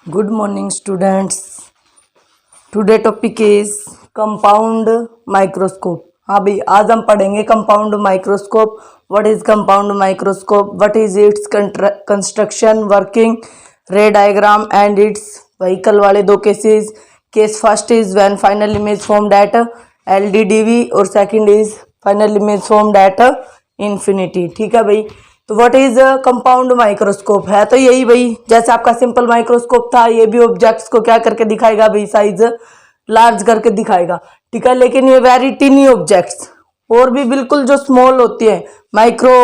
Good morning students. Today topic is compound microscope. हाँ भाई, आज हम पढ़ेंगे compound microscope. What is compound microscope, what is its construction, working, रे diagram and it's vehicle वाले दो cases. Case first is when final image formed eight LDDV और second is final image formed at infinity. ठीक है भाई। तो what is compound microscope है तो यही भाई, जैसे आपका सिंपल माइक्रोस्कोप था, ये भी ऑब्जेक्ट्स को क्या करके दिखाएगा भाई, साइज लार्ज करके दिखाएगा। ठीक है, लेकिन ये वेरी टिनी ऑब्जेक्ट्स और भी बिल्कुल जो स्मॉल होती है, माइक्रो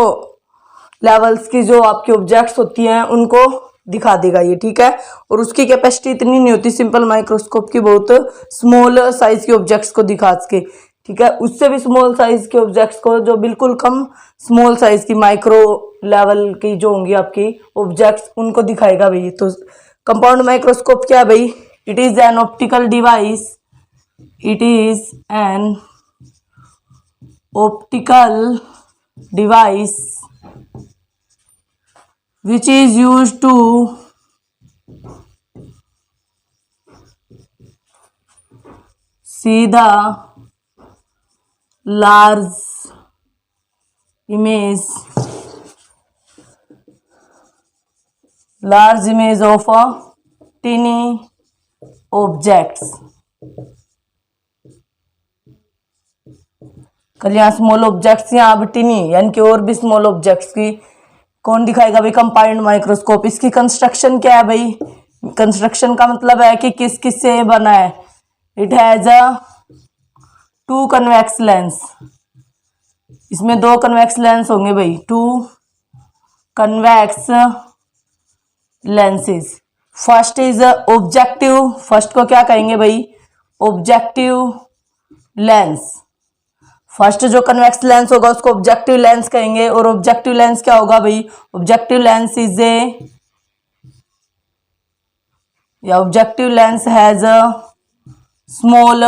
लेवल्स की जो आपकी ऑब्जेक्ट्स होती हैं उनको दिखा देगा ये। ठीक है, और उसकी कैपेसिटी इतनी नहीं होती सिंपल माइक्रोस्कोप की, बहुत स्मॉल साइज के ऑब्जेक्ट्स को दिखा सके। ठीक है, उससे भी स्मॉल साइज के ऑब्जेक्ट्स को, जो बिल्कुल कम स्मॉल साइज की माइक्रो लेवल की जो होंगी आपकी ऑब्जेक्ट्स, उनको दिखाएगा भाई। तो कंपाउंड माइक्रोस्कोप क्या है भाई? It is an optical device, it is an optical device which is used to see the large image of a tiny objects। कल यहाँ स्मॉल ऑब्जेक्ट्स, यहाँ अब टिनी यानी कि और भी स्मॉल ऑब्जेक्ट्स की कौन दिखाएगा भाई? Compound microscope. इसकी कंस्ट्रक्शन क्या है भाई? कंस्ट्रक्शन का मतलब है कि किस किस से बना है। It has a two convex lens, इसमें दो कन्वेक्स लेंस होंगे भाई, two convex lenses. First is objective, first को क्या कहेंगे भाई? Objective lens. फर्स्ट जो कन्वेक्स लेंस होगा उसको ऑब्जेक्टिव लेंस कहेंगे। और ऑब्जेक्टिव लेंस क्या होगा भाई? ऑब्जेक्टिव लेंस इज ए, या objective lens has a small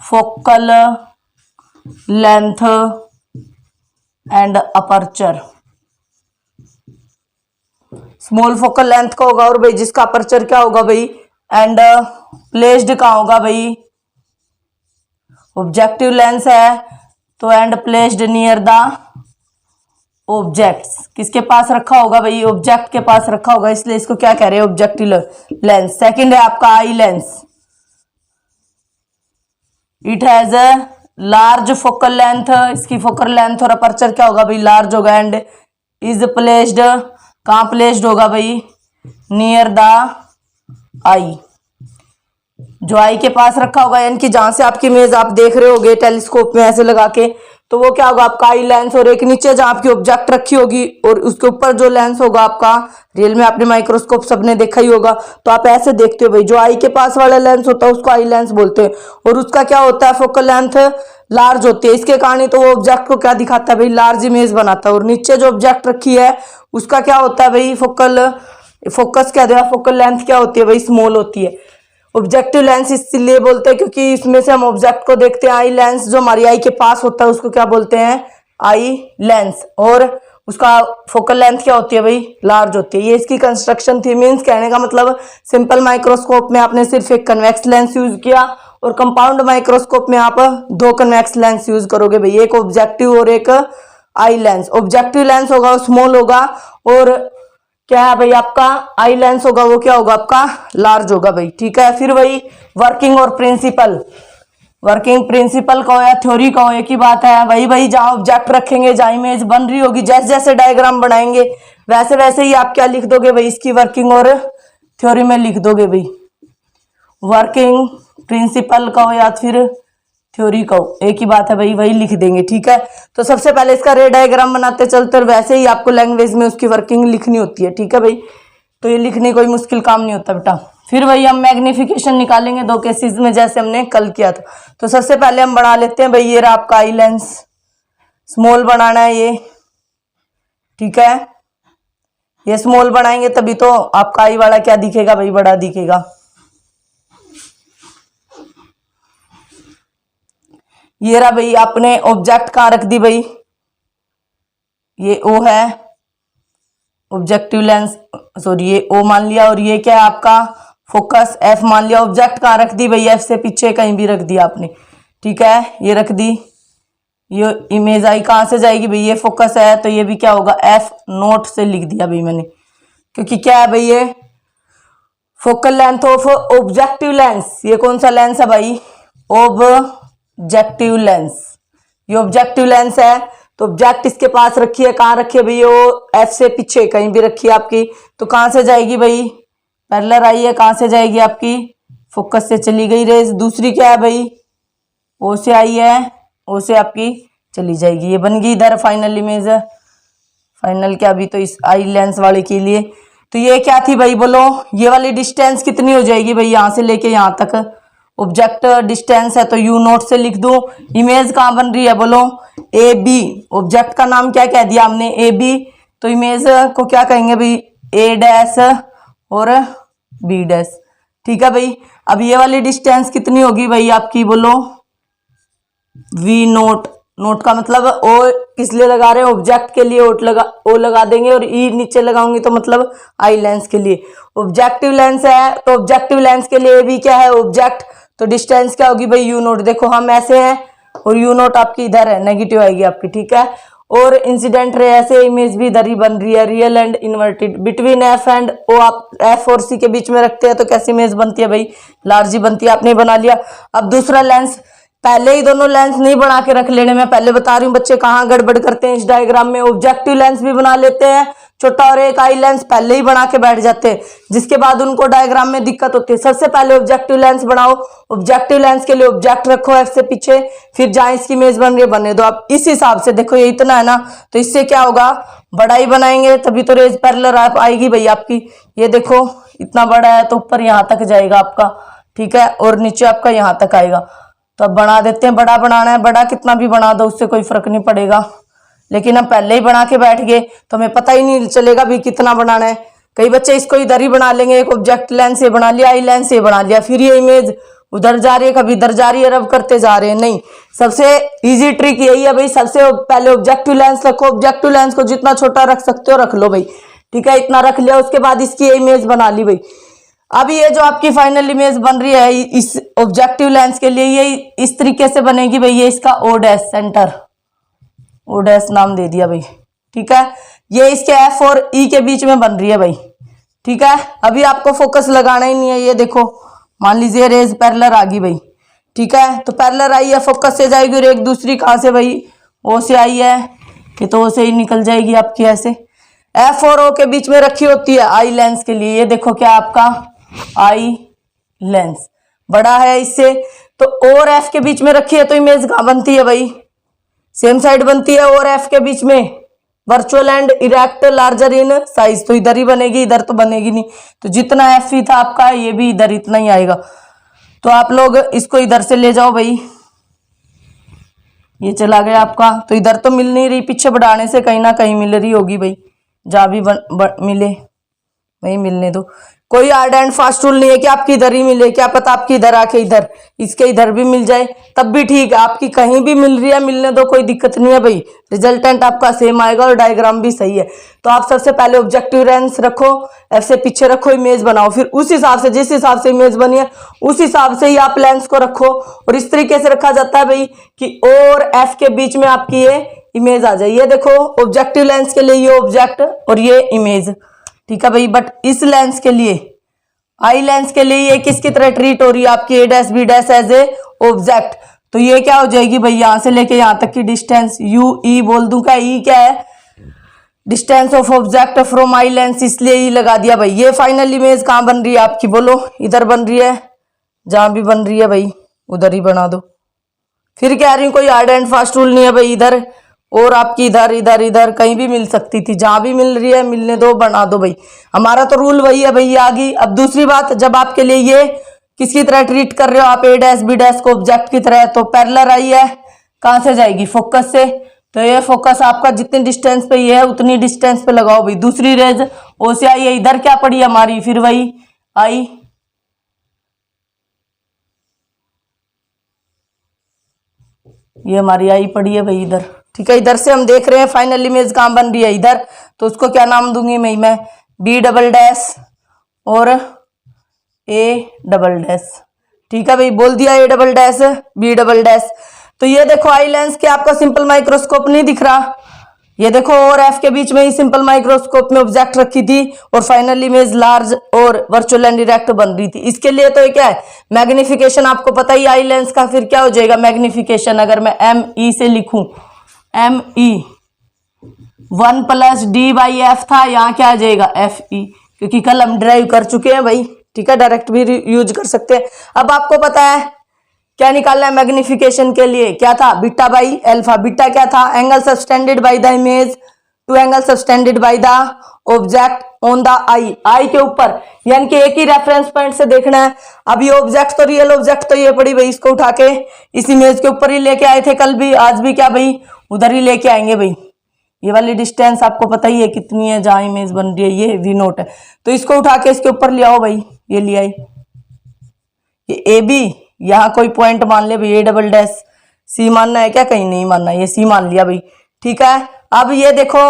focal length and aperture. Small focal length का होगा और भाई जिसका अपर्चर क्या होगा भाई? एंड प्लेस्ड कहाँ होगा भाई? ऑब्जेक्टिव लेंस है तो and placed near the objects. किसके पास रखा होगा भाई? ऑब्जेक्ट के पास रखा होगा, इसलिए इसको क्या कह रहे हैं? Objective lens. सेकंड है आपका eye lens. It has a large focal length, इसकी फोकल लेंथ और अपर्चर क्या होगा भाई? लार्ज होगा। एंड इज प्लेस्ड, कहाँ प्लेस्ड होगा भाई? नियर द आई, जो आई के पास रखा होगा, यानी कि जहां से आपकी इमेज आप देख रहे होगे टेलीस्कोप में ऐसे लगा के, तो वो क्या होगा आपका? Eye lens. और एक नीचे जहां आपकी ऑब्जेक्ट रखी होगी और उसके ऊपर जो लेंस होगा आपका, रियल में आपने माइक्रोस्कोप सबने देखा ही होगा, तो आप ऐसे देखते हो भाई, जो आई के पास वाला लेंस होता है उसको आई लेंस बोलते हैं। और उसका क्या होता है? फोकल लेंथ लार्ज होती है, इसके कारण ही तो वो ऑब्जेक्ट को क्या दिखाता है भाई? लार्ज इमेज बनाता है। और नीचे जो ऑब्जेक्ट रखी है उसका क्या होता है भाई? फोकस क्या देगा? फोकल लेंथ क्या होती है भाई? स्मॉल होती है। ऑब्जेक्टिव लेंस इसलिए बोलते हैं क्योंकि इसमें से हम ऑब्जेक्ट को देखते हैं। आई लेंस जो हमारी आई के पास होता है उसको क्या बोलते हैं? Eye lens. और उसका फोकल लेंथ क्या होती है भाई? लार्ज होती है। ये इसकी कंस्ट्रक्शन थी। मीन्स कहने का मतलब, सिंपल माइक्रोस्कोप में आपने सिर्फ एक कन्वेक्स लेंस यूज किया और कंपाउंड माइक्रोस्कोप में आप दो कन्वेक्स लेंस यूज करोगे भाई, एक ऑब्जेक्टिव और एक आई लेंस। ऑब्जेक्टिव लेंस होगा स्मॉल होगा, और क्या है भाई आपका? आई लेंस होगा, वो क्या होगा आपका? लार्ज होगा भाई। ठीक है, फिर वही वर्किंग और प्रिंसिपल। वर्किंग प्रिंसिपल का हो या थ्योरी का हो, एक ही बात है। वही वही जहां ऑब्जेक्ट रखेंगे, जहां इमेज बन रही होगी, जैसे जैसे डायग्राम बनाएंगे वैसे वैसे ही आप क्या लिख दोगे भाई? इसकी वर्किंग और थ्योरी में लिख दोगे भाई। वर्किंग प्रिंसिपल का हो या फिर थ्योरी का हो, एक ही बात है भाई, वही लिख देंगे। ठीक है, तो सबसे पहले इसका रे डायग्राम बनाते चलते, और वैसे ही आपको लैंग्वेज में उसकी वर्किंग लिखनी होती है। ठीक है भाई, तो ये लिखने कोई मुश्किल काम नहीं होता बेटा। फिर वही हम मैग्निफिकेशन निकालेंगे दो केसेस में, जैसे हमने कल किया था। तो सबसे पहले हम बना लेते हैं भाई, ये रहा आपका आई लेंस। स्मॉल बनाना है ये। ठीक है, ये स्मॉल बनाएंगे तभी तो आपका आई वाला क्या दिखेगा भाई? बड़ा दिखेगा। ये रहा भाई, आपने ऑब्जेक्ट कहाँ रख दी भाई? ये ओ है, ऑब्जेक्टिव लेंस, सॉरी ये ओ मान लिया, और ये क्या है आपका फोकस एफ मान लिया। ऑब्जेक्ट कहाँ रख दी भाई, एफ से पीछे कहीं भी रख दिया आपने, ठीक है, ये रख दी। ये इमेज आई कहाँ से जाएगी भाई, ये फोकस है तो ये भी क्या होगा, एफ नोट से लिख दिया भाई मैंने, क्योंकि क्या है भाई ये focal length of objective lens. ये कौन सा लेंस है भाई, ऑब्जेक्टिव लेंस। ये ऑब्जेक्टिव लेंस है तो ऑब्जेक्ट इसके पास रखी है, कहाँ रखी है भैया, वो एफ से पीछे कहीं भी रखी है आपकी, तो कहाँ से जाएगी भाई, पैरेलल आई है, कहाँ से जाएगी आपकी, फोकस से चली गई रेज। दूसरी क्या है भाई, ओ से आई है, ओ से आपकी चली जाएगी, ये बन गई इधर फाइनल इमेज है। फाइनल क्या, अभी तो इस आई लेंस वाले के लिए, तो ये क्या थी भाई बोलो, ये वाली डिस्टेंस कितनी हो जाएगी भाई, यहाँ से लेके यहाँ तक ऑब्जेक्ट डिस्टेंस है तो यू नोट से लिख दो। इमेज कहाँ बन रही है बोलो, ए बी, ऑब्जेक्ट का नाम क्या कह दिया हमने, ए बी, तो इमेज को क्या कहेंगे भाई, ए डैश और बी डैश, ठीक है भाई। अब ये वाली डिस्टेंस कितनी होगी भाई आपकी बोलो, वी नोट। नोट का मतलब ओ किस लिए लगा रहे हैं, ऑब्जेक्ट के लिए ओ लगा देंगे, और ई नीचे लगाऊंगी तो मतलब आई लेंस के लिए। ऑब्जेक्टिव लेंस है तो ऑब्जेक्टिव लेंस के लिए भी क्या है ऑब्जेक्ट, तो डिस्टेंस क्या होगी भाई यू नोट। देखो हम ऐसे हैं और यू नोट आपकी इधर है, नेगेटिव आएगी आपकी, ठीक है। और इंसिडेंट रे ऐसे इमेज भी इधर ही बन रही है, real and inverted. Between F and O, आप एफ और सी के बीच में रखते हैं तो कैसी इमेज बनती है भाई, लार्ज ही बनती है, आपने बना लिया। अब दूसरा लेंस, पहले ही दोनों लेंस नहीं बना के रख लेने, मैं पहले बता रही हूँ बच्चे कहाँ गड़बड़ करते हैं इस डायग्राम में। ऑब्जेक्टिव लेंस भी बना लेते हैं छोटा, और एक आई लेंस पहले ही बना के बैठ जाते हैं, जिसके बाद उनको डायग्राम में दिक्कत होती है। सबसे पहले ऑब्जेक्टिव लेंस बनाओ, ऑब्जेक्टिव लेंस के लिए ऑब्जेक्ट रखो एफ से पीछे, फिर जहां इसकी इमेज बन रही है बनने दो। आप इस हिसाब से देखो, ये इतना है ना, तो इससे क्या होगा, बड़ा ही बनाएंगे तभी तो रेज पैरेलल आएगी भाई आपकी। ये देखो इतना बड़ा है तो ऊपर यहाँ तक जाएगा आपका, ठीक है, और नीचे आपका यहाँ तक आएगा। तो अब बना देते हैं, बड़ा बनाना है, बड़ा कितना भी बना दो उससे कोई फर्क नहीं पड़ेगा, लेकिन हम पहले ही बना के बैठ गए तो हमें पता ही नहीं चलेगा भी कितना बनाना है। कई बच्चे इसको इधर ही बना लेंगे, एक ऑब्जेक्ट लेंस से बना लिया, आई लेंस से बना लिया, फिर ये इमेज उधर जा रही है, कभी इधर जा रही है, रब करते जा रहे हैं। नहीं, सबसे इजी ट्रिक यही है भाई, सबसे पहले ऑब्जेक्टिव लेंस रखो, ऑब्जेक्टिव लेंस को जितना छोटा रख सकते हो रख लो भाई, ठीक है, इतना रख लिया, उसके बाद इसकी इमेज बना ली भाई। अब ये जो आपकी फाइनल इमेज बन रही है इस ऑब्जेक्टिव लेंस के लिए, ये इस तरीके से बनेगी भाई, ये इसका O dash centre, O dash नाम दे दिया भाई, ठीक है। ये इसके एफ और ई के बीच में बन रही है भाई, ठीक है। अभी आपको फोकस लगाना ही नहीं है, ये देखो मान लीजिए रेज पैरेलल आ गई भाई, ठीक है, तो पैरेलल आई है, फोकस से जाएगी, और एक दूसरी कहाँ से भाई, ओ से आई है, ये तो ओ से ही निकल जाएगी आपकी ऐसे। एफ और ओ के बीच में रखी होती है आई लेंस के लिए, ये देखो क्या आपका आई लेंस बड़ा है इससे, तो और एफ के बीच में रखी है तो इमेज कहाँ बनती है भाई, सेम साइड बनती है, और एफ के बीच में virtual and erect larger in size, तो इधर ही बनेगी, इधर तो बनेगी नहीं। तो जितना एफ ही था आपका ये भी इधर इतना ही आएगा, तो आप लोग इसको इधर से ले जाओ भाई, ये चला गया आपका, तो इधर तो मिल नहीं रही, पीछे बढ़ाने से कहीं ना कहीं मिल रही होगी भाई, जहाँ भी मिले वही मिलने दो। कोई हार्ड एंड फास्ट रूल नहीं है कि आपकी इधर ही मिले, क्या पता आपकी इधर आके इधर इसके इधर भी मिल जाए, तब भी ठीक है, आपकी कहीं भी मिल रही है मिलने दो, कोई दिक्कत नहीं है भाई, रिजल्टेंट आपका सेम आएगा और डायग्राम भी सही है। तो आप सबसे पहले ऑब्जेक्टिव लेंस रखो, एफ से पीछे रखो, इमेज बनाओ, फिर उस हिसाब से जिस हिसाब से इमेज बनी है उस हिसाब से ही आप लेंस को रखो, और इस तरीके से रखा जाता है भाई कि और एफ के बीच में आपकी ये इमेज आ जाए। ये देखो ऑब्जेक्टिव लेंस के लिए ये ऑब्जेक्ट और ये इमेज, ठीक है भाई। बट इस लेंस के लिए, आई लेंस के लिए ये किसकी तरह ट्रीट हो रही है आपकी, A dash B dash as a object, तो ये क्या हो जाएगी भाई, यहां से लेके यहां तक की डिस्टेंस यू ई बोल दूं क्या, ई क्या है, distance of object from eye lens, इसलिए ई लगा दिया भाई। ये फाइनल इमेज कहां बन रही है आपकी बोलो, इधर बन रही है, जहां भी बन रही है भाई उधर ही बना दो। फिर कह रही हूँ कोई हार्ड एंड फास्ट रूल नहीं है भाई, इधर और आपकी इधर इधर इधर कहीं भी मिल सकती थी, जहां भी मिल रही है मिलने दो, बना दो भाई, हमारा तो रूल वही है भाई, आ गई। अब दूसरी बात, जब आपके लिए ये किसकी तरह ट्रीट कर रहे हो आप, ए डैश बी डैश को ऑब्जेक्ट की तरह, तो पैरेलल आई है, कहां से जाएगी, फोकस से, तो ये फोकस आपका जितनी डिस्टेंस पे ये है उतनी डिस्टेंस पे लगाओ भाई। दूसरी रेज ओ से आई है, इधर क्या पड़ी हमारी, फिर वही आई, ये हमारी आई पड़ी है भाई इधर, ठीक है। इधर से हम देख रहे हैं फाइनल इमेज कहां बन रही है, इधर, तो उसको क्या नाम दूंगी मैं बी डबल डैश और ए डबल डैश। ठीक है भाई, बोल दिया A double dash B double dash. तो ये देखो आई लेंस के आपका सिंपल माइक्रोस्कोप नहीं दिख रहा, ये देखो और एफ के बीच में ही सिंपल माइक्रोस्कोप में ऑब्जेक्ट रखी थी और फाइनल इमेज लार्ज और वर्चुअल एंड डायरेक्ट बन रही थी। इसके लिए तो ये क्या है मैग्निफिकेशन, आपको पता ही आई लेंस का फिर क्या हो जाएगा मैग्निफिकेशन। अगर मैं एम ई से लिखूं, एम ई 1+d/f था, यहाँ क्या आ जाएगा एफ ई, क्योंकि कल हम ड्राइव कर चुके हैं भाई। ठीक है, डायरेक्ट भी यूज कर सकते हैं। अब आपको पता है क्या निकालना है मैग्निफिकेशन के लिए, क्या था बीटा बाई अल्फा। बीटा क्या था angle subtended by the image to angle subtended by the object on the eye, eye के ऊपर, यानी कि एक ही रेफरेंस पॉइंट से देखना है। अब ये ऑब्जेक्ट तो रियल ऑब्जेक्ट तो ये पड़ी भाई, इसको उठा के इस इमेज के ऊपर ही लेके आए थे कल भी, आज भी क्या भाई उधर ही लेके आएंगे भाई। ये वाली डिस्टेंस आपको पता ही है कितनी है, जहां इमेज बन रही है ये वी नोट है, तो इसको उठा के इसके ऊपर ले आओ भाई, ये ले आई। ये ए बी, यहाँ कोई पॉइंट मान ले भाई ए डबल डैश, सी मानना है क्या, कहीं नहीं मानना, ये सी मान लिया भाई। ठीक है, अब ये देखो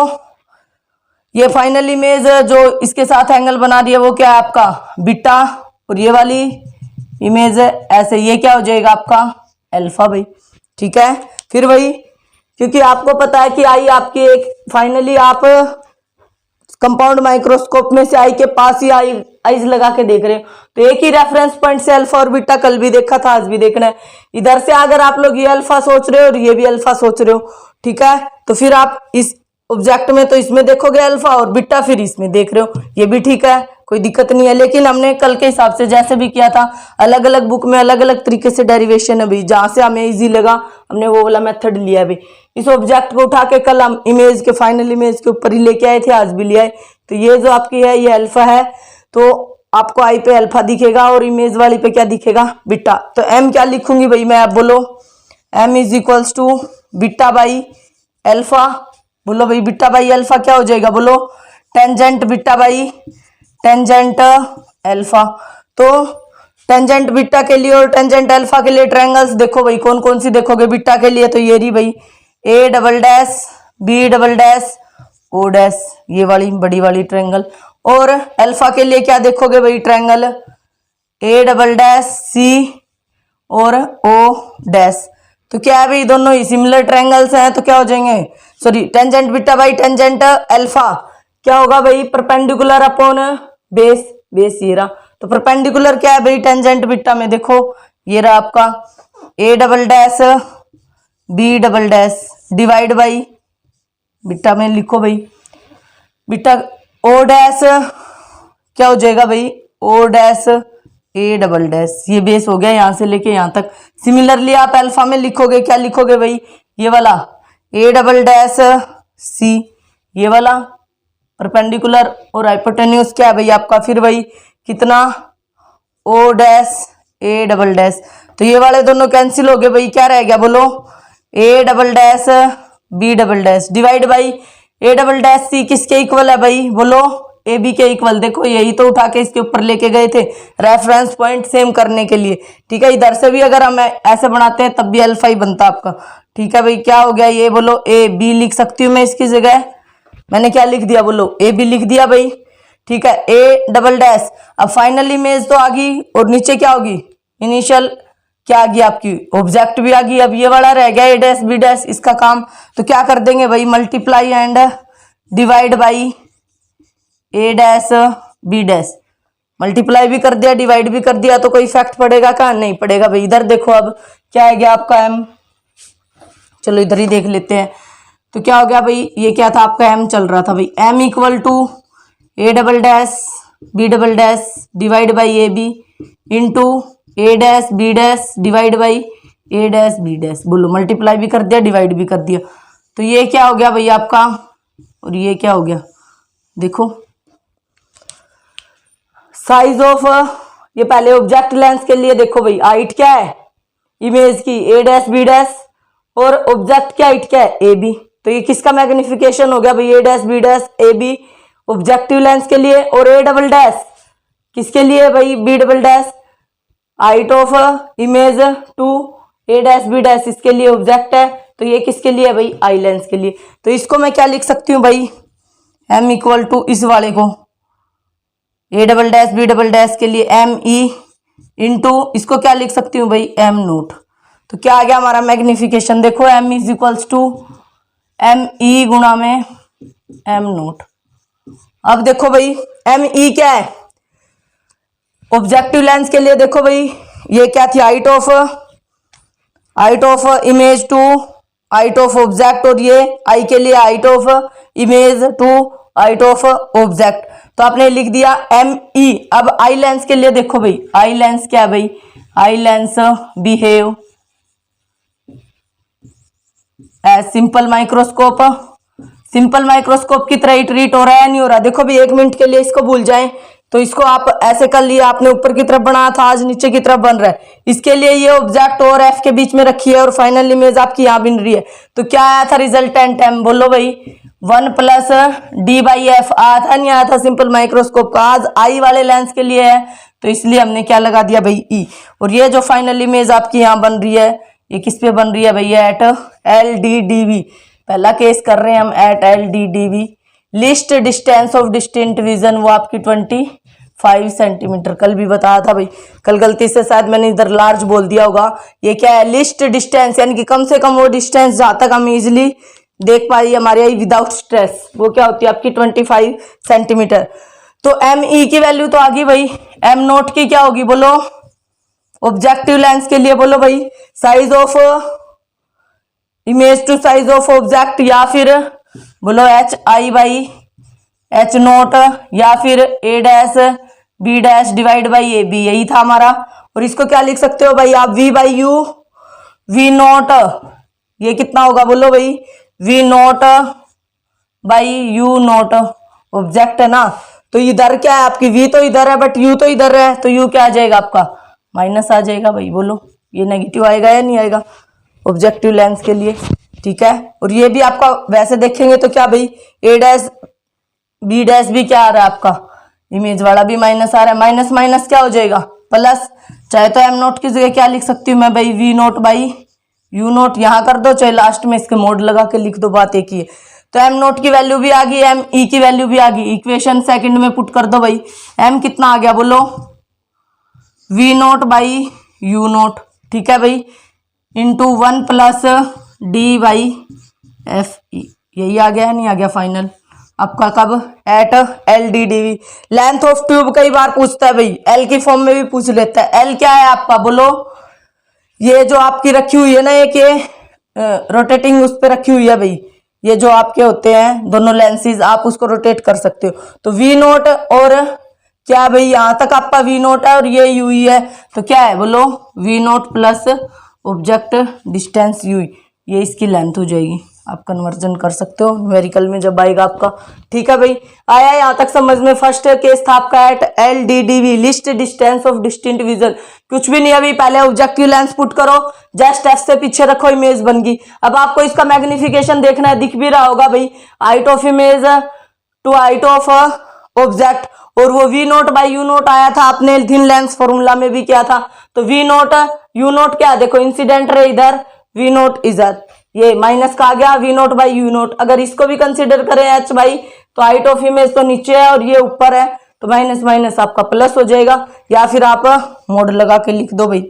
ये फाइनल इमेज जो इसके साथ एंगल बना रही है वो क्या है आपका बीटा, और ये वाली इमेज ऐसे, ये क्या हो जाएगा आपका अल्फा भाई। ठीक है, फिर वही, क्योंकि आपको पता है कि आई आपकी एक फाइनली आप कंपाउंड माइक्रोस्कोप में से आई के पास ही आईज लगा के देख रहे हो, तो एक ही रेफरेंस पॉइंट से अल्फा और बीटा कल भी देखा था, आज भी देखना है। इधर से अगर आप लोग ये अल्फा सोच रहे हो और ये भी अल्फा सोच रहे हो, ठीक है, तो फिर आप इस ऑब्जेक्ट में तो इसमें देखोगे अल्फा और बीटा, फिर इसमें देख रहे हो, ये भी ठीक है, कोई दिक्कत नहीं है। लेकिन हमने कल के हिसाब से जैसे भी किया था, अलग अलग बुक में अलग अलग तरीके से डेरिवेशन है भाई, जहां से हमें इजी लगा हमने वो वाला मेथड लिया है भाई। इस ऑब्जेक्ट को उठा के कल हम इमेज के फाइनल इमेज के ऊपर ही लेके आए थे, आज भी ले आए। तो ये जो आपकी है ये अल्फा है, तो आपको आई पे अल्फा दिखेगा और इमेज वाली पे क्या दिखेगा बीटा। तो एम क्या लिखूंगी भाई मैं, आप बोलो M is equals to beta by alpha. बोलो भाई बीटा बाई अल्फा क्या हो जाएगा, बोलो tangent beta by tangent alpha. तो टेंजेंट बीटा के लिए और टेंजेंट अल्फा के लिए ट्रायंगल्स देखो भाई कौन कौन सी देखोगे। बीटा के लिए तो ये रही भाई A double dash B double dash O dash, ये वाली बड़ी वाली ट्रायंगल। और अल्फा के लिए क्या देखोगे भाई ट्रायंगल ए डबल डैश सी और ओ डैश। तो क्या है भाई दोनों ही सिमिलर ट्रायंगल्स हैं, तो क्या हो जाएंगे, sorry tangent beta by tangent alpha क्या होगा भाई परपेंडिकुलर अपॉन बेस, बेस ये रहा। तो परपेंडिकुलर क्या है भाई टेंजेंट बीटा में, देखो ये रहा आपका A double dash B double dash divide by beta में लिखो भाई बीटा ओ डैश क्या हो जाएगा भाई O dash A double dash, ये बेस हो गया यहाँ से लेके यहाँ तक। सिमिलरली आप अल्फा में लिखोगे, क्या लिखोगे भाई ये वाला ए डबल डैश सी, ये वाला परपेंडिकुलर और हाइपोटेन्यूज क्या है भाई आपका फिर वही कितना O dash A double dash. तो ये वाले दोनों कैंसिल हो गए भाई, क्या रह गया बोलो A double dash B double dash divide by A double dash C किसके इक्वल है भाई, बोलो ए बी के इक्वल। देखो यही तो उठा के इसके ऊपर लेके गए थे रेफरेंस पॉइंट सेम करने के लिए। ठीक है, इधर से भी अगर हम ऐसे बनाते हैं तब भी अल्फा ही बनता आपका। ठीक है भाई, क्या हो गया ये बोलो ए बी लिख सकती हूँ मैं इसकी जगह, मैंने क्या लिख दिया बोलो ए बी लिख दिया भाई। ठीक है, ए डबल डैश, अब फाइनल इमेज तो आ गई और नीचे क्या होगी इनिशियल क्या आ गई आपकी ऑब्जेक्ट भी आ गई। अब ये वाला रह गया ए डैश बी डैश, इसका काम तो क्या कर देंगे भाई multiply and divide by A dash B dash. Multiply भी कर दिया डिवाइड भी कर दिया, तो कोई इफेक्ट पड़ेगा क्या, नहीं पड़ेगा भाई। इधर देखो अब क्या है गया आपका एम, चलो इधर ही देख लेते हैं। तो क्या हो गया भाई ये क्या था आपका एम चल रहा था भाई, M equal to A double dash B double dash divide by A B into A dash B dash divide by A dash B dash. बोलो मल्टीप्लाई भी कर दिया डिवाइड भी कर दिया, तो ये क्या हो गया भाई आपका, और ये क्या हो गया देखो साइज ऑफ, ये पहले ऑब्जेक्ट लेंस के लिए देखो भाई हाइट क्या है इमेज की ए डैश बी डैश और ऑब्जेक्ट की हाइट क्या है ए बी। तो ये किसका मैग्निफिकेशन हो गया भाई A dash B dash A B objective lens के लिए, और ए डबल डैश किसके लिए भाई B double dash height of image to A dash B dash इसके लिए ऑब्जेक्ट है। तो ये किसके लिए है भाई आई लेंस के लिए। तो इसको मैं क्या लिख सकती हूँ भाई m इक्वल टू इस वाले को a double dash b double dash के लिए m e इंटू इसको क्या लिख सकती हूँ भाई m नोट। तो क्या आ गया हमारा मैग्निफिकेशन, देखो m is equals to m e गुणा में m नोट। अब देखो भाई m e क्या है ऑब्जेक्टिव लेंस के लिए, देखो भाई ये क्या थी height of image to height of object, और ये आई के लिए height of image to height of object. तो आपने लिख दिया एम ई। अब आई लेंस के लिए देखो भाई आई लेंस क्या है भाई, eye lens behave as simple microscope. Simple microscope की तरह ही ट्रीट हो रहा है नहीं हो रहा, देखो भाई 1 मिनट के लिए इसको भूल जाएं तो इसको आप ऐसे कर लिया, आपने ऊपर की तरफ बनाया था आज नीचे की तरफ बन रहा है। इसके लिए ये ऑब्जेक्ट और एफ के बीच में रखी है और फाइनल इमेज आपकी यहाँ बन रही है। तो क्या आया था रिजल्टेंट एम, बोलो भाई 1 प्लस डी बाई एफ आया था नहीं आया था सिंपल माइक्रोस्कोप का, आज आई वाले लेंस के लिए है तो इसलिए हमने क्या लगा दिया भाई ई। और ये जो फाइनल इमेज आपकी यहाँ बन रही है ये किस पे बन रही है भैया, at L D D V. पहला केस कर रहे हैं हम at L D D V. Least distance of distinct vision वो आपकी 25 सेंटीमीटर। कल भी बताया था भाई, कल गलती से शायद मैंने इधर लार्ज बोल दिया होगा। ये क्या है लिस्ट डिस्टेंस, यानी कि कम से कम वो डिस्टेंस जहां तक हम इजिली देख पाइए हमारे आई विदाउट स्ट्रेस, वो क्या होती है आपकी 25 सेंटीमीटर। तो एम ई की वैल्यू तो आ गई भाई, एम नोट की क्या होगी बोलो ऑब्जेक्टिव लेंस के लिए, बोलो भाई size of image to size of object, या फिर बोलो H I by H naught, या फिर A dash B dash divide by A B, यही था हमारा। और इसको क्या लिख सकते हो भाई आप V by U V naught, ये कितना होगा बोलो भाई V naught by U naught, object है ना। तो इधर क्या है आपकी वी तो इधर है बट यू तो इधर है, तो यू क्या आ जाएगा आपका माइनस आ जाएगा भाई, बोलो ये नेगेटिव आएगा या नहीं आएगा ऑब्जेक्टिव लेंस के लिए, ठीक है। और ये भी आपका वैसे देखेंगे तो क्या भाई ए डैश बी डैश भी क्या आ रहा है आपका इमेज वाला भी माइनस आ रहा है, माइनस माइनस क्या हो जाएगा प्लस। चाहे तो एम नोट की जगह क्या लिख सकती हूँ मैं भाई V naught by U naught, यहाँ कर दो चाहे लास्ट में इसके मोड लगा के लिख दो, बात एक ही है। तो एम नोट की वैल्यू भी आ गई, एम ई की वैल्यू भी आ गई, इक्वेशन सेकंड में पुट कर दो भाई। एम कितना आ गया बोलो V naught by U naught, ठीक है भाई, into 1 plus D by F E, यही आ गया है नहीं आ गया फाइनल आपका कब at L D D V. Length of tube कई बार पूछता है भाई, एल की फॉर्म में भी पूछ लेता है। एल क्या है आपका बोलो, ये जो आपकी रखी हुई है ना एक ये रोटेटिंग उस पर रखी हुई है भाई, ये जो आपके होते हैं दोनों लेंसेज आप उसको रोटेट कर सकते हो। तो वी नोट और क्या भाई यहाँ तक आपका वी नोट है और ये यू ही है, तो क्या है बोलो V naught plus object distance U, ये इसकी लेंथ हो जाएगी। आप कन्वर्जन कर सकते हो न्यूमेरिकल में जब आएगा आपका, ठीक है भाई। आया यहाँ तक समझ में। फर्स्ट केस था आपका at L D D V least distance of distinct vision, कुछ भी नहीं अभी पहले ऑब्जेक्टिव लेंस पुट करो, जस्ट एफ से पीछे रखो इमेज बन गई। अब आपको इसका मैग्निफिकेशन देखना है, दिख भी रहा होगा भाई height of image to height of object, और वो V naught by U naught आया था आपने थिन लेंस फॉर्मूला में भी क्या था। तो वी नोट यू नोट क्या देखो इंसिडेंट रे इधर, वी नोट इधर, ये माइनस का आ गया V naught by U naught. अगर इसको भी कंसीडर करें एच बाई, तो हाइट ऑफ इमेज तो नीचे है और ये ऊपर है, तो माइनस माइनस आपका प्लस हो जाएगा, या फिर आप मोड लगा के लिख दो भाई,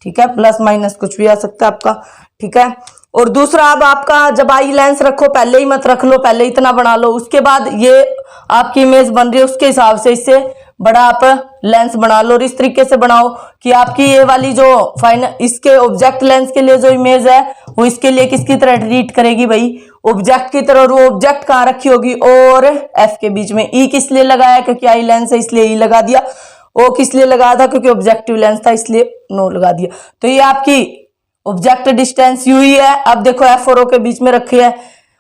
ठीक है, प्लस माइनस कुछ भी आ सकता है आपका, ठीक है। और दूसरा अब आपका जब आई लेंस रखो पहले ही मत रख लो, पहले इतना बना लो, उसके बाद ये आपकी इमेज बन रही है उसके हिसाब से इससे बड़ा आप लेंस बना लो, और इस तरीके से बनाओ कि आपकी ये वाली जो फाइनल इसके ऑब्जेक्ट लेंस के लिए जो इमेज है वो इसके लिए किसकी तरह ट्रीट करेगी भाई ऑब्जेक्ट की तरह, और वो ऑब्जेक्ट कहाँ रखी होगी और एफ के बीच में। ई किस लिए लगाया क्योंकि आई लेंस है इसलिए ई लगा दिया, ओ किस लिए लगाया था क्योंकि ऑब्जेक्टिव लेंस था इसलिए नो लगा दिया। तो ये आपकी ऑब्जेक्ट डिस्टेंस यू ही है। अब देखो एफ और ओ के बीच में रखी है,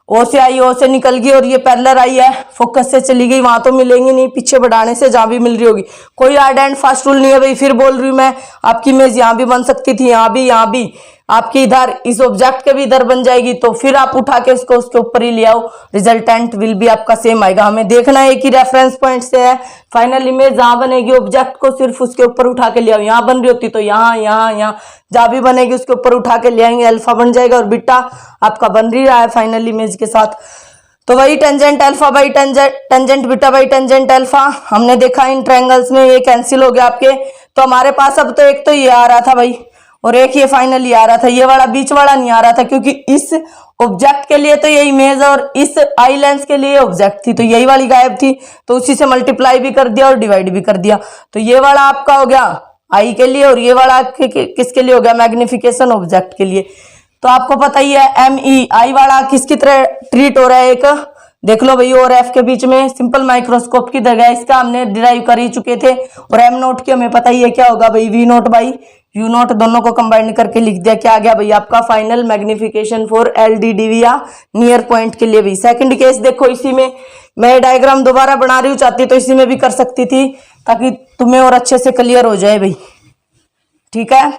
ओ से आई ओ से निकल गई और ये पैरेलल आई है, फोकस से चली गई, वहां तो मिलेंगी नहीं, पीछे बढ़ाने से जहां भी मिल रही होगी। कोई हार्ड एंड फास्ट रूल नहीं है भाई, फिर बोल रही हूं मैं, आपकी इमेज यहाँ भी बन सकती थी, यहाँ भी आपकी इधर इस ऑब्जेक्ट के भी इधर बन जाएगी, तो फिर आप उठा के उसको उसके ऊपर ही ले आओ, रिजल्टेंट विल भी आपका सेम आएगा। हमें देखना है एक ही रेफरेंस पॉइंट से है, फाइनल इमेज जहां बनेगी ऑब्जेक्ट को सिर्फ उसके ऊपर उठा के ले आओ, यहाँ बन रही होती तो यहाँ जहां भी बनेगी उसके ऊपर उठा के ले आएंगे, अल्फा बन जाएगा और बीटा आपका बन रही रहा है फाइनल इमेज के साथ। तो वही tangent alpha by tangent beta by tangent alpha हमने देखा इन ट्रायंगल्स में, ये कैंसिल हो गया आपके। तो हमारे पास अब तो एक तो ये आ रहा था भाई और एक ये फाइनली आ रहा था, ये वाला बीच वाला नहीं आ रहा था क्योंकि इस ऑब्जेक्ट के लिए तो ये इमेज और इस आई लेंस के लिए ऑब्जेक्ट थी, तो यही वाली गायब थी, तो उसी से मल्टीप्लाई भी कर दिया और डिवाइड भी कर दिया। तो ये वाला आपका हो गया आई के लिए और ये वाला किसके लिए हो गया, मैग्निफिकेशन ऑब्जेक्ट के लिए। तो आपको पता ही है एम ई आई वाला किसकी तरह ट्रीट हो रहा है, एक देख लो भाई और एफ के बीच में सिंपल माइक्रोस्कोप की जगह इसका हमने डिराइव कर ही चुके थे। और एम नोट की हमें पता ही है क्या होगा भाई, V naught by U naught, दोनों को कंबाइन करके लिख दिया। क्या आ गया भाई आपका फाइनल मैग्निफिकेशन फॉर LDDV या नियर पॉइंट के लिए भी। सेकंड केस देखो, इसी में मैं डायग्राम दोबारा बना रही हूँ, चाहती तो इसी में भी कर सकती थी ताकि तुम्हें और अच्छे से क्लियर हो जाए भाई, ठीक है।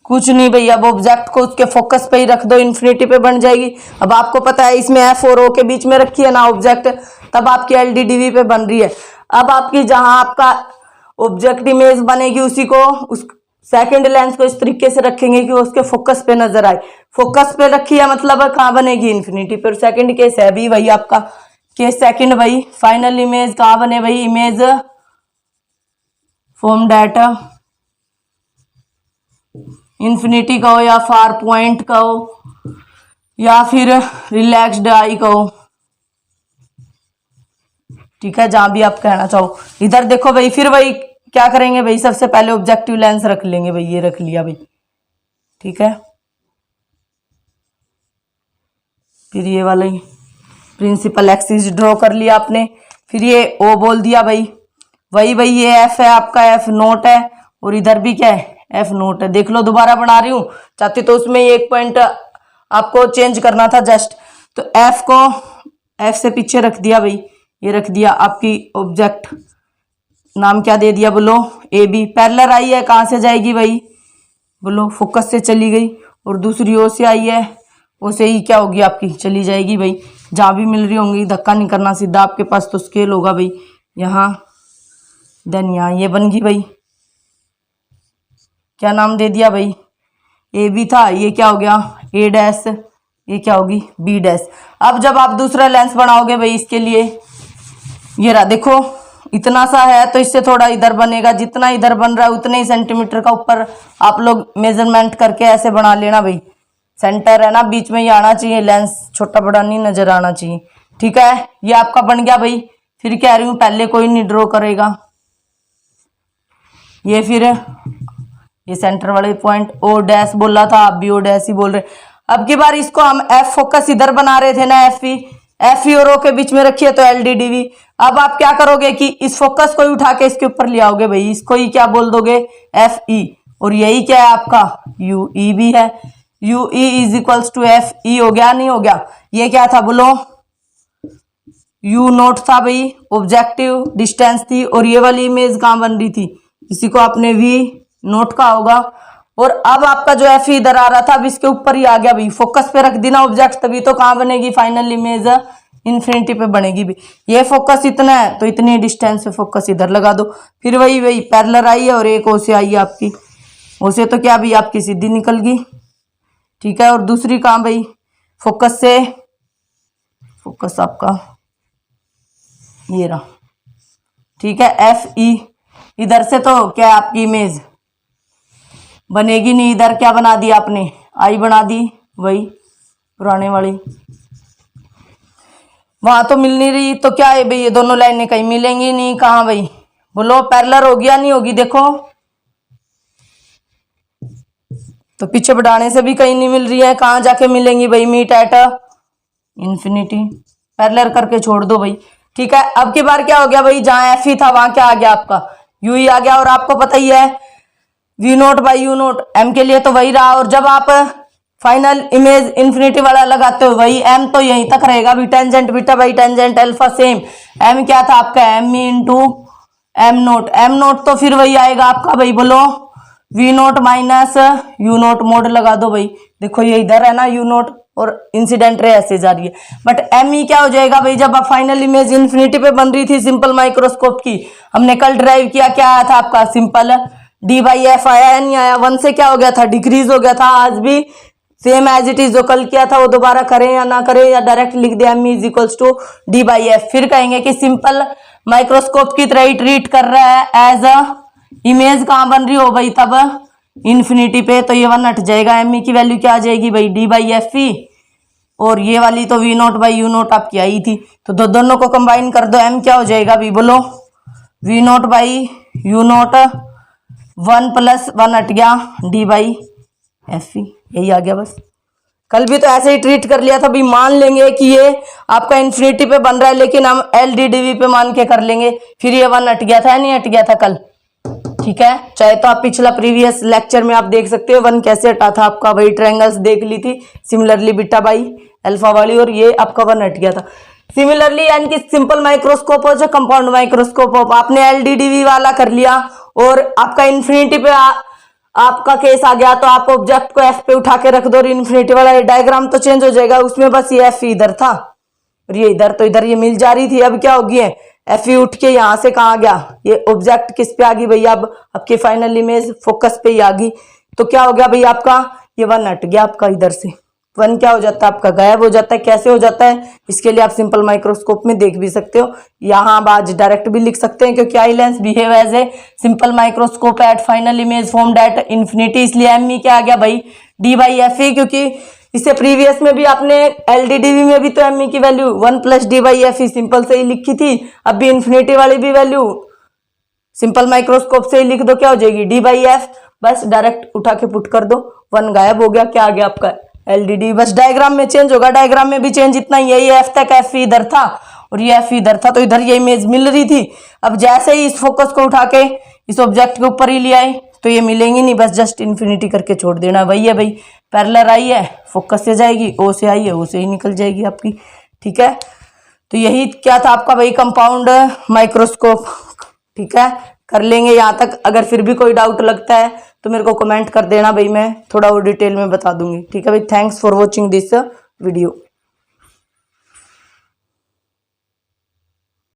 कुछ नहीं भैया, अब ऑब्जेक्ट को उसके फोकस पे ही रख दो, इन्फिनिटी पे बन जाएगी। अब आपको पता है इसमें एफ और ओ के बीच में रखी है ना ऑब्जेक्ट, तब आपकी LDDV पे बन रही है। अब आपकी जहां आपका ऑब्जेक्ट इमेज बनेगी उसी को उस सेकंड लेंस को इस तरीके से रखेंगे कि उसके फोकस पे नजर आए। फोकस पे रखी है मतलब कहाँ बनेगी, इन्फिनिटी पे। सेकंड केस है भी वही आपका केस सेकंड भाई, फाइनल इमेज कहाँ बने भाई, इमेज फ्रॉम डाटा इन्फिनिटी कहो या फार पॉइंट कहो या फिर रिलैक्स्ड आई कहो, ठीक है, जहां भी आप कहना चाहो। इधर देखो भाई, फिर वही क्या करेंगे भाई, सबसे पहले ऑब्जेक्टिव लेंस रख लेंगे भाई, ये रख लिया भाई, ठीक है। फिर ये वाला ही प्रिंसिपल एक्सिस ड्रॉ कर लिया आपने, फिर ये ओ बोल दिया भाई, वही भाई ये एफ है आपका, एफ नोट है और इधर भी क्या है, एफ नोट है। देख लो दोबारा बना रही हूं, चाहती तो उसमें एक पॉइंट आपको चेंज करना था जस्ट, तो एफ को एफ से पीछे रख दिया भाई, ये रख दिया आपकी ऑब्जेक्ट, नाम क्या दे दिया बोलो, ए बी। पैरेलल आई है, कहाँ से जाएगी भाई बोलो, फोकस से चली गई, और दूसरी ओ से आई है, ओ से ही क्या होगी आपकी चली जाएगी भाई, जहां भी मिल रही होंगी, धक्का नहीं करना, सीधा आपके पास तो स्केल होगा भाई यहाँ, देन यहाँ ये बन गई भाई, क्या नाम दे दिया भाई, ए बी था, ये क्या हो गया ए डैश, ये क्या होगी बी डैश। अब जब आप दूसरा लेंस बनाओगे भाई इसके लिए, ये रहा देखो इतना सा है तो इससे थोड़ा इधर बनेगा, जितना इधर बन रहा है उतने ही सेंटीमीटर का ऊपर आप लोग मेजरमेंट करके ऐसे बना लेना भाई। सेंटर है ना बीच में ही आना चाहिए, लेंस छोटा बड़ा नहीं नजर आना चाहिए, ठीक है। ये आपका बन गया भाई। फिर कह रही हूं पहले कोई नहीं ड्रॉ करेगा, ये फिर ये सेंटर वाले पॉइंट ओ डैश बोला था, आप भी ओ डैश ही बोल रहे। अब की बार इसको हम एफ फोकस इधर बना रहे थे ना, एफ ई और ओ के बीच में रखिए तो LDDV। अब आप क्या करोगे कि इस फोकस को ही उठा के इसके ऊपर ले आओगे भाई, इसको ही क्या बोल दोगे FE, और यही क्या है आपका UE भी है, UE is equals to FE हो गया नहीं हो गया। ये क्या था बोलो, U नोट था भाई, ऑब्जेक्टिव डिस्टेंस थी, और ये वाली इमेज कहाँ बन रही थी, इसी को आपने V नोट का होगा। और अब आपका जो एफ इधर आ रहा था, अब इसके ऊपर ही आ गया भाई, फोकस पे रख देना ऑब्जेक्ट, तभी तो कहाँ बनेगी फाइनल इमेज इन्फिनिटी पे बनेगी भी। ये फोकस इतना है तो इतनी डिस्टेंस पे फोकस इधर लगा दो, फिर वही वही पैरेलल आई है और एक ओ से आई है आपकी, ओ से तो क्या भाई आपकी सीधी निकल गई, ठीक है। और दूसरी कहाँ भाई, फोकस से, फोकस आपका ये रहा, ठीक है, FE। इधर से तो क्या आपकी इमेज बनेगी नहीं, इधर क्या बना दिया आपने, आई बना दी वही पुराने वाली, वहां तो मिल नहीं रही, तो क्या है भाई ये दोनों लाइनें कहीं मिलेंगी नहीं, कहाँ भाई बोलो, पैरेलल होगी या नहीं होगी, देखो तो पीछे बढ़ाने से भी कहीं नहीं मिल रही है, कहाँ जाके मिलेंगी भाई, मीट एट इन्फिनिटी, पैरेलल करके छोड़ दो भाई, ठीक है। अब की बार क्या हो गया भाई, जहां एफ ही था वहां क्या आ गया आपका UE आ गया, और आपको पता ही है V note by U note M के लिए तो वही रहा, और जब आप फाइनल इमेज इन्फिनिटी वाला लगाते हो वही M तो यहीं तक रहेगा भी, tangent beta by tangent alpha same, M क्या था आपका M इंटू M नोट तो फिर वही आएगा आपका भाई बोलो V note minus U note, mode लगा दो भाई, देखो ये इधर है ना U नोट और इंसिडेंट रे ऐसे जा रही है, बट ME क्या हो जाएगा भाई, जब आप फाइनल इमेज इन्फिनिटी पे बन रही थी सिंपल माइक्रोस्कोप की, हमने कल ड्राइव किया, क्या आया था आपका सिंपल डी बाई एफ आया या नहीं आया, 1 से क्या हो गया था, डिक्रीज हो गया था। आज भी सेम एज इट इज जो कल किया था वो दोबारा करें या ना करें, या डायरेक्ट लिख दिया M is equals to D by F. फिर कहेंगे कि सिंपल माइक्रोस्कोप की तरह ही ट्रीट कर रहा है एज अ इमेज। कहाँ बन रही हो भाई, तब इन्फिनिटी पे, तो ये 1 हट जाएगा। एम ई की वैल्यू क्या आ जाएगी भाई, डी बाई एफ ई, और ये वाली तो V naught by U naught आपकी आई थी, तो दोनों को कंबाइन कर दो। एम क्या हो जाएगा भी, बोलो, V naught by U naught, 1 + 1 हट गया, डी बाई एफ ई, यही आ गया बस। कल भी तो ऐसे ही ट्रीट कर लिया था भी, मान लेंगे कि ये आपका इन्फिनिटी पे बन रहा है, लेकिन हम एल डी डी वी पे मान के कर लेंगे। फिर ये 1 हट गया था या नहीं हट गया था कल, ठीक है। चाहे तो आप पिछला प्रीवियस लेक्चर में आप देख सकते हो 1 कैसे हटा था आपका, वही ट्रायंगल्स देख ली थी सिमिलरली बीटा बाई अल्फा वाली, और ये आपका 1 हट गया था। सिमिलरली यानी कि सिंपल माइक्रोस्कोप हो जो कंपाउंड माइक्रोस्कोप हो, आपने एलडीडीवी वाला कर लिया और आपका इन्फिनिटी पे आपका केस आ गया, तो आप ऑब्जेक्ट को एफ पे उठा के रख दो और इन्फिनिटी वाला डायग्राम तो चेंज हो जाएगा, उसमें बस ये एफ इधर था और ये इधर, तो इधर ये मिल जा रही थी। अब क्या होगी, एफ उठ के यहाँ से कहाँ आ गया, ये ऑब्जेक्ट किस पे आ गई भैया, अब आपकी फाइनल इमेज फोकस पे ही आ गई। तो क्या हो गया भैया आपका, ये 1 हट गया आपका, इधर से 1 क्या हो जाता है आपका, गायब हो जाता है। कैसे हो जाता है, इसके लिए आप सिंपल माइक्रोस्कोप में देख भी सकते हो, यहाँ आप आज डायरेक्ट भी लिख सकते हैं, क्योंकि eye lens behave as a simple microscope at final image formed at infinity, इसलिए एम ई क्या आ गया भाई, डी बाई एफ ई, क्योंकि इससे प्रीवियस में भी आपने एलडीडीवी में भी तो एम ई की value 1 + D by F E simple से ही लिखी थी। अब भी इन्फिनिटी वाली भी वैल्यू सिंपल माइक्रोस्कोप से ही लिख दो, क्या हो जाएगी, डी बाई एफ, बस डायरेक्ट उठा के पुट कर दो, 1 गायब हो गया, क्या आ गया आपका एलडीडी, बस डायग्राम में चेंज होगा। डायग्राम में भी चेंज इतना ही है, ये एफ तक एफ इधर था और ये एफ इधर था, तो इधर ये इमेज मिल रही थी। अब जैसे ही इस फोकस को उठा के इस ऑब्जेक्ट के ऊपर ही ले आए तो ये मिलेंगी नहीं, बस जस्ट इन्फिनिटी करके छोड़ देना। वही है भाई, पैरेलल आई है, फोकस से जाएगी, ओ से आई है, ओ से ही निकल जाएगी आपकी, ठीक है। तो यही क्या था आपका भाई कंपाउंड माइक्रोस्कोप, ठीक है। कर लेंगे यहाँ तक, अगर फिर भी कोई डाउट लगता है तो मेरे को कमेंट कर देना भाई, मैं थोड़ा और डिटेल में बता दूंगी, ठीक है भाई। Thanks for watching this video.